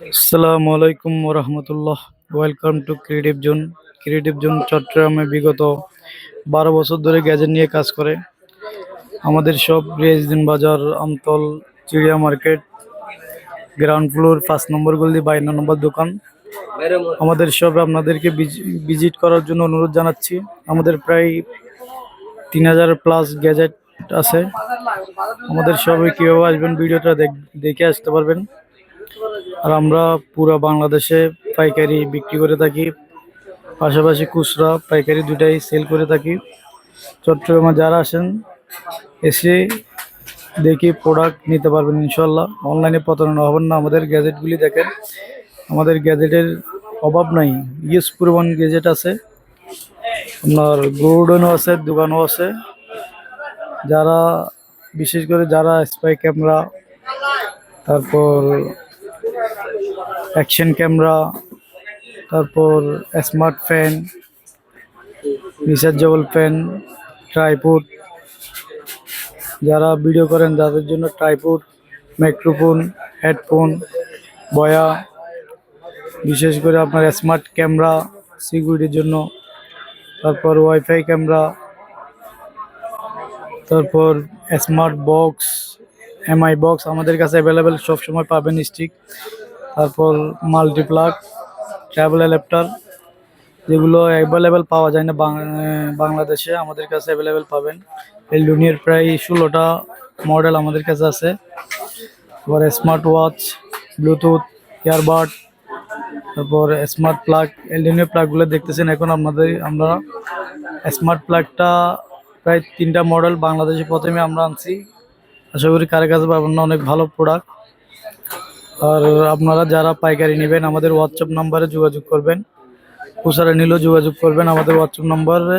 আসসালামু আলাইকুম রহমতুল্লাহ। Welcome to creative zone. Creative zone চট্টগ্রামে বিগত 12 বছর ধরে গ্যাজেট নিয়ে কাজ করে। আমাদের সব রেজদিন বাজার, আমতল, চিড়িয়া মার্কেট, গ্রাউন্ড ফ্লোর 5 নম্বর গলি 52 নম্বর দোকান। আমাদের সব আপনাদেরকে ভিজিট করার জন্য অনুরোধ জানাচ্ছি। আমাদের প্রায় 3000+ গ্যাজেট আছে। আমাদের সবাই কীভাবে আসবেন, ভিডিওটা দেখে আসতে পারবেন। আর আমরা পুরো বাংলাদেশে পাইকারি বিক্রি করে থাকি, পাশাপাশি খুচরা পাইকারি দুটাই সেল করে থাকি। চট্টগ্রামে যারা আসেন এসে দেখি প্রোডাক্ট নিতে পারবেন ইনশাল্লাহ। অনলাইনে প্রতারণা হবেন না। আমাদের গ্যাজেটগুলি দেখেন, আমাদের গ্যাজেটের অভাব নাই। ইউজ পরিমাণ গ্যাজেট আছে, আপনার গোডাউনও আছে, দোকানও আছে। যারা বিশেষ করে যারা স্পাই ক্যামেরা, তারপর অ্যাকশন ক্যামেরা, তারপর smart fan, rechargeable fan, tripod, যারা ভিডিও করেন তাদের জন্য ট্রাইপড, মাইক্রোফোন, হেডফোন, বয়া, বিশেষ করে আপনার স্মার্ট ক্যামেরা সিকিউরিটির জন্য, তারপর ওয়াইফাই ক্যামেরা, তারপর স্মার্ট বক্স, এমআই বক্স আমাদের কাছে অ্যাভেলেবেল সবসময় পাবেন স্টিক। তারপর মাল্টিপ্লাগ, ট্রাভেল অ্যাডাপ্টার, যেগুলো অ্যাভেলেবেল পাওয়া যায় না বাংলাদেশে, আমাদের কাছে অ্যাভেলেবেল পাবেন। এলডুনিয়ার প্রায় 16টা মডেল আমাদের কাছে আছে। তারপর স্মার্ট ওয়াচ, ব্লুটুথ, ইয়ারবাড, তারপর স্মার্ট প্লাগ। এলডুনিয়ার প্লাগগুলো দেখতেছেন এখন আমরা স্মার্ট প্লাগটা প্রায় 3টা মডেল বাংলাদেশে প্রথমে আমরা আনছি। আশা করি কারে কাছে পাবেন না, অনেক ভালো প্রোডাক্ট। আর আপনারা যারা পাইকারি নেবেন আমাদের হোয়াটসঅ্যাপ নাম্বারে যোগাযোগ করবেন, খুচরা নিলেও যোগাযোগ করবেন আমাদের হোয়াটসঅ্যাপ নাম্বারে।